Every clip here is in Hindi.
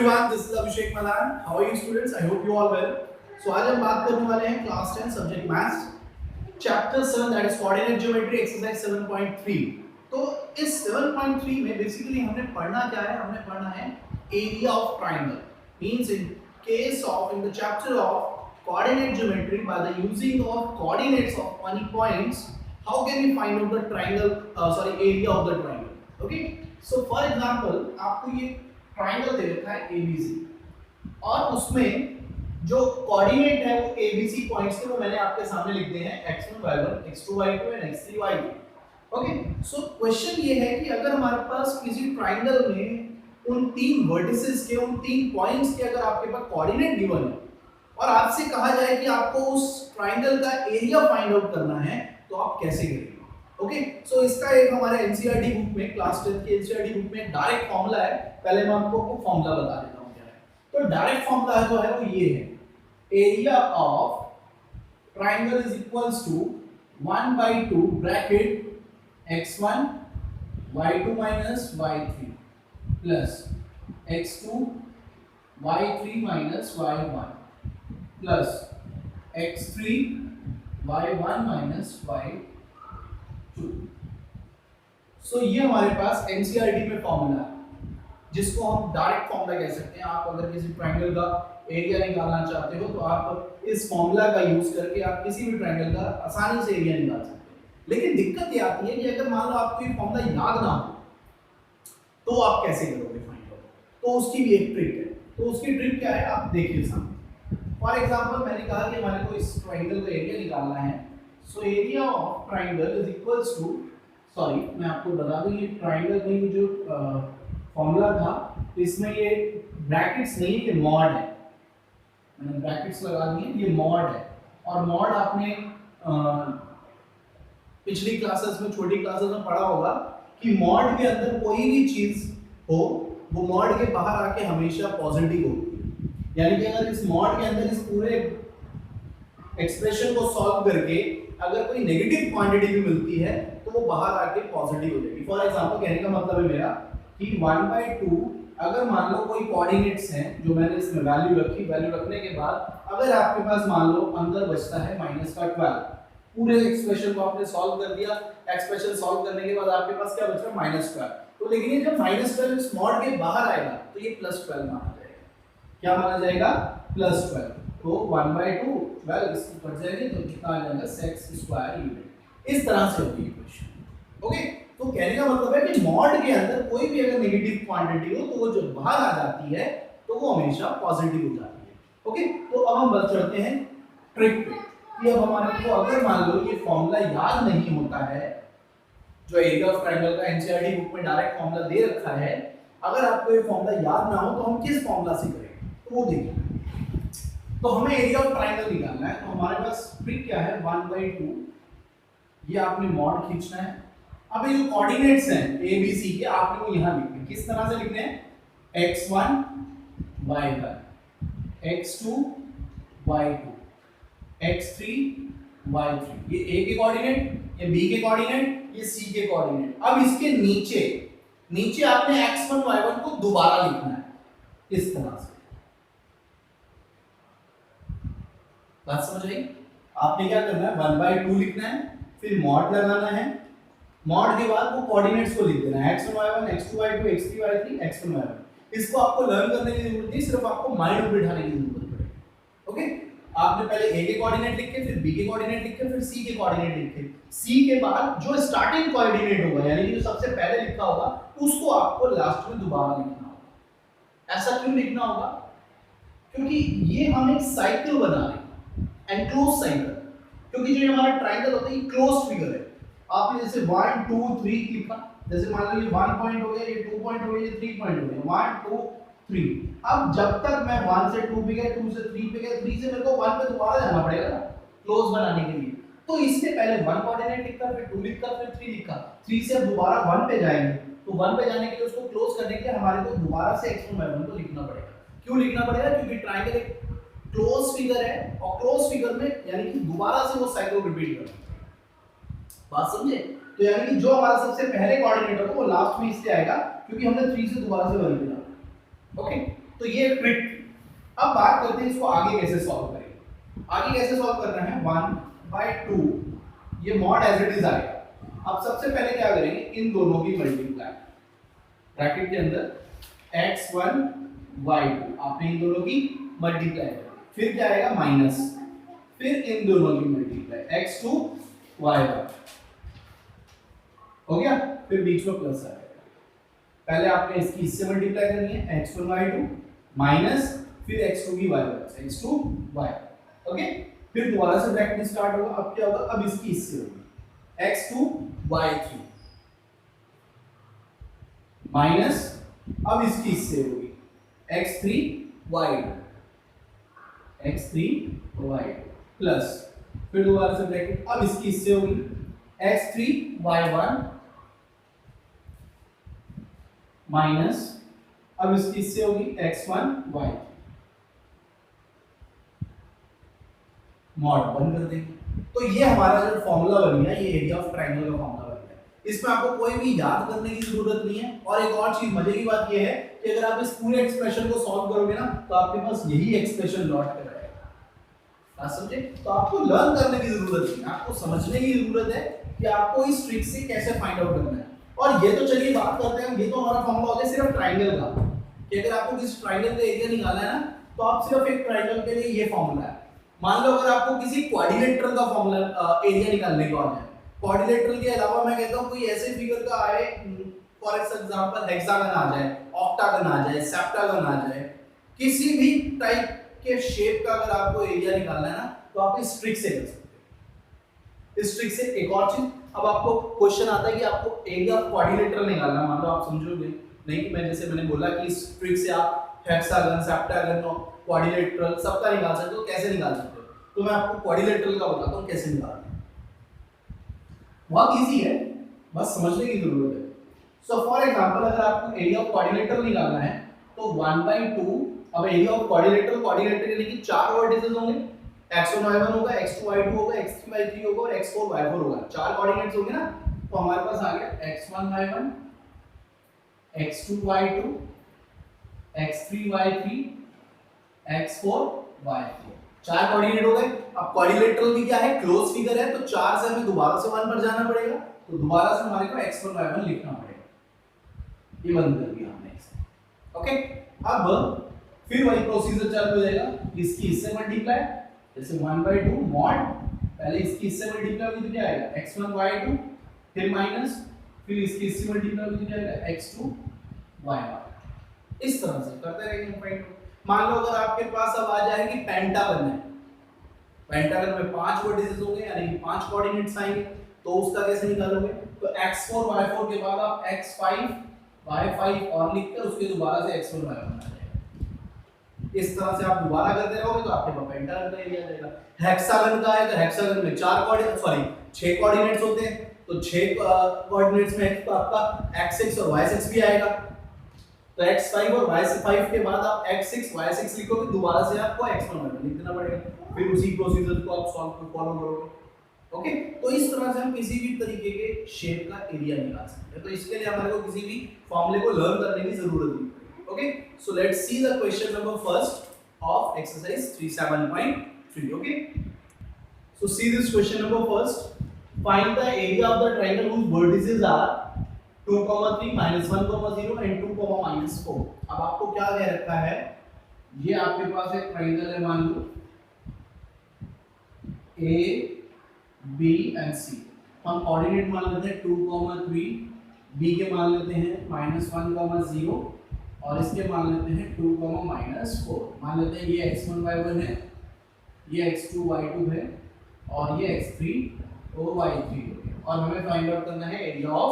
everyone, this is Abhishek Malan. How are you students? I hope you all well. So आज हम बात करने वाले हैं class 10 subject maths chapter 7 that is coordinate geometry exercise 7.3. तो इस 7.3 में बेसिकली हमने पढ़ना क्या है? हमने पढ़ना है area of triangle. Means in the chapter of coordinate geometry, by the using of coordinates of funny points, how can we find out the triangle area of the triangle? Okay, so for example आपको ये ट्राइंगल दे रखा है ABC और उसमें जो कोऑर्डिनेट है वो ABC पॉइंट्स थे वो मैंने आपके सामने लिख दिए हैं x1 y1 x2 y2 and x3 y3. Okay, so question ये है कि अगर हमारे पास किसी ट्राइंगल में उन तीन वर्टिसेस के उन तीन पॉइंट्स के अगर आपके पास कोऑर्डिनेट गिवन है और आपसे कहा जाए कि आपको उस ट्राइंगल का एरिया फाइंड आउट करना है तो आप कैसे करेंगे? ओके, सो इसका एक हमारे एनसीईआरटी बुक में क्लास 10 की एनसीईआरटी बुक में डायरेक्ट फार्मूला है. पहले मैं आपको फार्मूला बता देता हूं क्या है. तो डायरेक्ट फार्मूला जो है वो ये है, area of triangle is equals to 1/2 bracket x1 y2 minus y3 plus x2 y3 minus y1 plus x3 y1 minus y2. सो ये हमारे पास एनसीईआरटी में फॉर्मूला है जिसको हम डायरेक्ट फॉर्मूला कह सकते हैं. आप अगर किसी ट्रायंगल का एरिया निकालना चाहते हो तो आप इस फॉर्मूला का यूज करके आप किसी भी ट्रायंगल का आसानी से एरिया निकाल सकते हैं. लेकिन दिक्कत ये आती है कि अगर मान लो आपको ये फॉर्मूला याद ना हो तो आप कैसे करोगे फाइंड आउट? तो उसकी भी एक ट्रिक है. तो उसकी ट्रिक क्या है आप देखिए सामने. फॉर एग्जांपल मैंने कहा कि हमारे को इस ट्रायंगल का एरिया निकालना है. So area of triangle is equals to, sorry मैं आपको बता दूं ये ट्रायंगल में जो फॉर्मूला था इसमें ये ब्रैकेट्स नहीं, ये मॉड है. मैंने ब्रैकेट्स लगा दिए, ये मॉड है. और मॉड आपने पिछली क्लासेस में छोटी क्लासेस में पढ़ा होगा कि मॉड के अंदर कोई भी चीज हो वो मॉड के बाहर आके हमेशा पॉजिटिव होती है. यानी कि अगर इस मॉड के अंदर इस पूरे एक्सप्रेशन को सॉल्व करके अगर कोई नेगेटिव क्वांटिटी भी मिलती है तो वो बाहर आके पॉजिटिव हो जाएगी. फॉर एग्जांपल कहने का मतलब है मेरा कि 1/2 अगर मान लो कोई कोऑर्डिनेट्स हैं जो मैंने इसमें वैल्यू रखी, वैल्यू रखने के बाद अगर आपके पास मान लो अंदर बचता है -12, पूरे एक्सप्रेशन को आपने सॉल्व कर दिया. एक्सप्रेशन सॉल्व करने के बाद आपके पास क्या बच रहा है -12. तो लेकिन ये जब -12 इस मॉड के बाहर आएगा तो ये +12 माना जाएगा. क्या माना जाएगा? +12. तो 1/2 12 इसकी कट जाएगी तो कितना आ जाएगा sec² यूनिट. इस तरह से होगी इक्वेशन. ओके, तो कहने का मतलब है कि मॉड के अंदर कोई भी अगर नेगेटिव क्वांटिटी हो तो वो जो बाहर आ जाती है तो वो हमेशा पॉजिटिव हो जाती है. ओके, तो अब हम बस चढ़ते हैं ट्रिक पे कि अब हमारे को अगर मान लो ये फॉर्मूला याद नहीं होता है जो एरिया ऑफ ट्रायंगल का एनसीईआरटी बुक में डायरेक्ट फॉर्मूला दे रखा है, अगर आपको ये फॉर्मूला याद ना हो तो हम किस फॉर्मूला से करेंगे तो वो देखिए. तो हमें एरिया ऑफ ट्रायंगल निकालना है. तो हमारे पास ट्रिक क्या है? 1/2 ये आपने मॉड खींचना है. अब ये जो कोऑर्डिनेट्स हैं ए बी सी के आपने वो यहां लिखने. किस तरह से लिखने हैं? x1 y1 x2 y2 x3 y3. ये a के कोऑर्डिनेट, ये b के कोऑर्डिनेट, ये c के कोऑर्डिनेट. अब इसके नीचे नीचे आपने x1 y1 को दोबारा लिखना है इस तरह से. बात समझ आई? आपने क्या करना है? 1/2 लिखना है, फिर मॉड लगाना है. मॉड के बाद वो कोऑर्डिनेट्स को लिख देना है x1 y1 x2 y2 x3 y3 x1 y1. इसको आपको लर्न करने की जरूरत नहीं, सिर्फ आपको माइंड में बिठाने की जरूरत पड़ेगी. ओके, आपने पहले a के कोऑर्डिनेट लिखे, फिर b के कोऑर्डिनेट लिखे, फिर c के कोऑर्डिनेट लिखे. c के बाद जो स्टार्टिंग कोऑर्डिनेट होगा यानी कि जो सबसे पहले लिखा होगा उसको आपको लास्ट में दोबारा लिखना होगा. ऐसा क्यों लिखना होगा? क्योंकि ये हम एक साइकिल बना रहे हैं, एनक्लोज साइकिल. क्योंकि जो हमारा ट्रायंगल होता है ये क्लोज्ड फिगर है. आपने जैसे 1 2 3 लिखा, जैसे मान लो ये 1 पॉइंट हो गया, ये 2 पॉइंट हो गया, ये 3 पॉइंट हो गया, 1 2 3. अब जब तक मैं 1 से 2 पे गया, 2 से 3 पे गया, 3 से मेरे को 1 पे दोबारा जाना पड़ेगा ना क्लोज बनाने के लिए. तो इससे पहले 1 कोऑर्डिनेट लिखा, फिर 2 लिखा, फिर 3 लिखा. 3 से अब दोबारा 1 पे जाएंगे तो 1 पे जाने के लिए उसको क्लोज करने के लिए हमारे को दोबारा से x1 y1 को लिखना पड़ेगा. क्यों लिखना पड़ेगा? क्योंकि ट्रायंगल एक क्लोज फिगर है और क्लोज फिगर में यानी कि दोबारा से वो साइकिल रिपीट करना है. बात समझे? तो यानी कि जो हमारा सबसे पहले कोऑर्डिनेट होगा वो लास्ट में इससे आएगा क्योंकि हमने 3 से दोबारा से 1 लिया. ओके, तो ये ट्रिक। अब बात करते हैं इसको आगे कैसे सॉल्व करेंगे। आगे कैसे सॉल्व करना है, 1/2 ये मॉड एज इट इज आएगा। अब सबसे पहले क्या करेंगे, इन दोनों की मल्टीप्लाई ब्रैकेट के अंदर x1 y2 आपने इन दोनों की मल्टीप्लाई करी, फिर क्या आएगा माइनस, फिर इन दोनों की मल्टीप्लाई x2 y1 हो गया, फिर बीच में प्लस आ जाएगा। पहले आपने इसकी इससे मल्टीप्लाई करनी है x1 y2 माइनस फिर x2 की y1 x2 y, ओके। फिर दोबारा से ब्रैकेट स्टार्ट होगा। अब क्या होगा, अब इसकी इससे होगी x2 y3 माइनस अब इसकी इससे होगी x3 y2 प्लस फिर दोबारा से ब्रैकेट, अब इसकी इससे होगी x3 y1 माइनस अब इसकी इससे होगी x1 y, मॉड बंद कर देंगे। तो ये हमारा जो फॉर्मूला बन गया, ये एरिया ऑफ ट्रायंगल का फॉर्मूला बन गया। इसमें आपको कोई भी याद करने की जरूरत नहीं है। और एक और चीज मजे की बात ये है कि अगर आप इस पूरे एक्सप्रेशन को सॉल्व करोगे ना, तो आपके पास यही एक्सप्रेशन लौट कर आएगा। बात समझे? तो आपको लर्न करने की जरूरत नहीं है, आपको समझने की जरूरत है कि आपको इस ट्रिक से कैसे फाइंड आउट करना है। और ये तो चलिए बात करते हैं, ये तो हमारा फॉर्मूला हो गया सिर्फ ट्रायंगल का, कि अगर आपको किसी ट्रायंगल का एरिया निकालना है ना, तो आप सिर्फ एक ट्रायंगल के लिए ये फॉर्मूला है। मान लो अगर आपको किसी क्वाड्रिलेटरल का फॉर्मूला एरिया निकालने का है, क्वाड्रिलेटरल के अलावा मैं कहता हूं कोई ऐसे फिगर का आए, फॉर एग्जांपल हेक्सागन आ जाए, ऑक्टागन आ जाए, सेप्टागन आ जाए, किसी भी टाइप के शेप का अगर आपको एरिया निकालना है ना, तो आप इस ट्रिक से कर सकते हैं। इस ट्रिक से एक और चीज, अब आपको क्वेश्चन आता है कि आपको एरिया ऑफ क्वाड्रिलेटरल निकालना है। मान लो आप समझोगे नहीं कि मैं जैसे मैंने बोला कि इस ट्रिक से आप हेक्सागन, सेप्टागन और क्वाड्रिलेटरल सबका निकाल सकते हो, कैसे निकाल सकते हो? तो मैं आपको क्वाड्रिलेटरल का बताता हूं कैसे निकालना है। बहुत इजी है, बस समझने की जरूरत है। सो फॉर एग्जांपल अगर आपको एरिया ऑफ क्वाड्रिलेटरल निकालना है तो 1/2, अब एरिया ऑफ क्वाड्रिलेटरल, क्वाड्रिलेटरल यानी कि चार वर्टिसेस होंगे, x1 y1 होगा, x2 y2 होगा, x3 y3 होगा और x4 y4 होगा। चार कोऑर्डिनेट्स होंगे ना, तो हमारे पास आ गया x1 y1, x2 y2, x3 y3, x4 y4, चार कोऑर्डिनेट हो गए। अब क्वाड्रिलेटरल की क्या है, क्लोज फिगर है, तो 4 से हमें दोबारा से 1 पर जाना पड़ेगा, तो दोबारा से हमारे को x1 y1 लिखना पड़ेगा। ये बंद कर दिया हमने इसे, ओके। अब फिर वही प्रोसीजर चालू हो जाएगा, इसकी इससे मल्टीप्लाई, जैसे 1/2 मॉड, पहले इसकी इससे मल्टीप्लाई होगी तो क्या आएगा x1 y2, फिर माइनस, फिर इसकी इससे मल्टीप्लाई होगी तो क्या आएगा x2 y1। इस तरह से करते रहेंगे फाइंड। मान लो अगर आपके पास अब आ जाए कि पेंटागन है, पेंटागन में 5 वर्टिसेस होंगे यानी कि 5 कोऑर्डिनेट्स आएंगे, तो उसका कैसे निकालोगे? तो x4 y4 के बाद आप x5 y5 और लिखकर उसके दोबारा से x1 y1 आ जाएगा। इस तरह से आप दोबारा करते रहोगे तो आपके पास पेंटागन का एरिया आ जाएगा। हेक्सागन का है तो हेक्सागन में 4 कोऑर्डिनेट, सॉरी 6 कोऑर्डिनेट्स होते हैं, तो 6 कोऑर्डिनेट्स में तो आपका x6 और y6 भी आएगा। तो x5 और y5 के बाद आप x6 y6 लिखोगे, दोबारा से आपको x1 y1 लिख देना पड़ेगा, फिर उसी प्रोसीजर को आप फॉलो करोगे, ओके। तो इस तरह से हम किसी भी तरीके के शेप का एरिया निकाल सकते हैं। तो इसके लिए हमारे को किसी भी फॉर्मूले को लर्न करने की जरूरत नहीं, okay. So let's see the question number first of exercise 37.3, okay. So see this question number first, find the area of the triangle whose vertices are 2, 3, -1, 0 and 2, -4। अब आपको क्या दे रखा है, ये आपके पास एक ट्रायंगल है, मान लो A, B and C। हम कोऑर्डिनेट मान लेते हैं 2, 3, B के मान लेते हैं -1, 0 और इसके मान लेते हैं 2, -4। मान लेते हैं ये x1 y1 है, ये x2 y2 है और ये x3 और y3 है, और हमें फाइंड आउट करना है एरिया ऑफ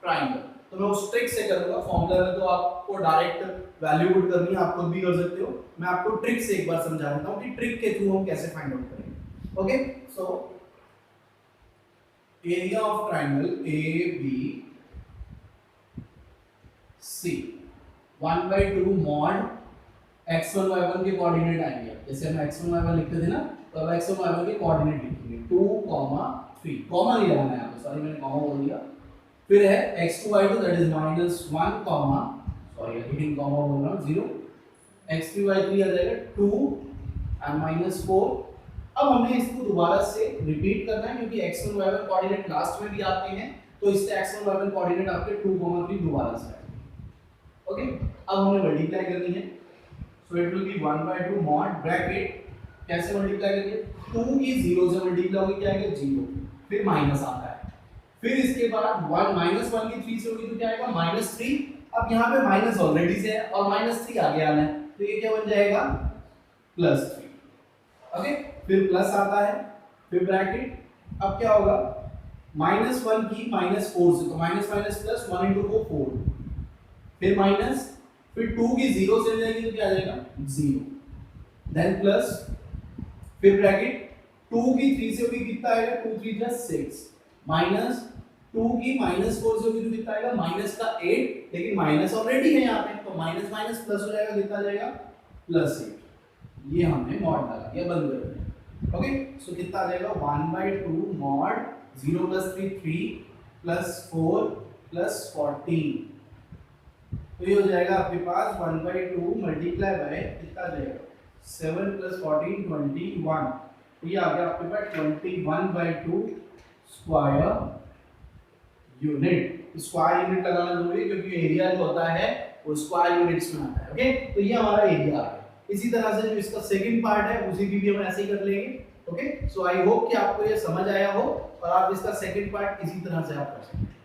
ट्रायंगल। तो मैं उस ट्रिक से करूंगा, फॉर्मूला में तो आपको डायरेक्ट वैल्यू पुट करनी है, आप खुद भी कर सकते हो। मैं आपको ट्रिक से एक बार समझा देता हूं कि ट्रिक के थ्रू हम कैसे फाइंड आउट करेंगे, okay. So area of triangle AB C 1/2 mod x1 y1 के कोऑर्डिनेट आएंगे। जैसे हम x1 y1 लिखते थे ना, तो अब x1 y1 के कोऑर्डिनेट लिखेंगे 2, 3, कॉमा नहीं लगाना है यहाँ पे, सॉरी मैंने कॉमा बोल दिया। फिर है x2 y2 that is -1, sorry again comma बोल रहा हूँ 0, x3 आ जाएगा 2 एंड -4। अब हमें इसको दोबारा से रिपीट करना है क्योंकि x1 y1 कोऑर्डिनेट लास्ट में भी आते हैं, तो इससे x1 y1 कोऑर्डिनेट आपके 2, 3 दोबारा से आएंगे। ओके, अब हमें मल्टीप्लाई करनी है, so it will be 1/2 mod bracket, कैसे मल्टीप्लाई करेंगे, 2 की 0 से मल्टीप्लाई होगी, क्या आएगा 0, फिर माइनस आता है, फिर इसके बाद 1 -1 की 3 से होगी तो क्या आएगा -3। अब यहाँ पे माइनस ऑलरेडी से है और -3 आगे आना है, तो ये क्या बन जाएगा +3। ओके, फिर प्लस आता है, फिर ब्रैकेट, अब क्या होगा -1 की -4 से, तो माइनस माइनस प्लस 1 into 4 4, फिर माइनस, फिर 2 की 0 से जाएगी तो क्या आ जाएगा 0, देन प्लस, फिर ब्रैकेट 2 की 3 से होगी कितना आएगा 2 3 6, माइनस 2 की -4 से होगी तो कितना आएगा माइनस का 8, लेकिन माइनस ऑलरेडी है यहाँ पे, तो माइनस माइनस प्लस हो जाएगा, कितना जाएगा +8। ये हमने मॉड लगा दिया, बंद कर दिया। ओके, सो कितना आ जाएगा 1/2 मॉड 0 + 3 3 + 4 + 14, तो ये हो जाएगा आपके पास 1/2 मल्टीप्लाई बाय कितना आ जाएगा 7 + 14 21, तो ये आ गया आपके पास 21/2 स्क्वायर यूनिट। स्क्वायर यूनिट लगाना जरूरी है क्योंकि एरिया जो होता है वो स्क्वायर यूनिट्स में आता है। ओके, तो ये हमारा एरिया आ गया। इसी तरह से जो इसका सेकंड पार्ट है उसी की भी हम ऐसे ही कर लेंगे। ओके, सो आई होप कि आपको ये समझ आया हो और आप इसका सेकंड पार्ट इसी तरह से आप कर सकते हैं।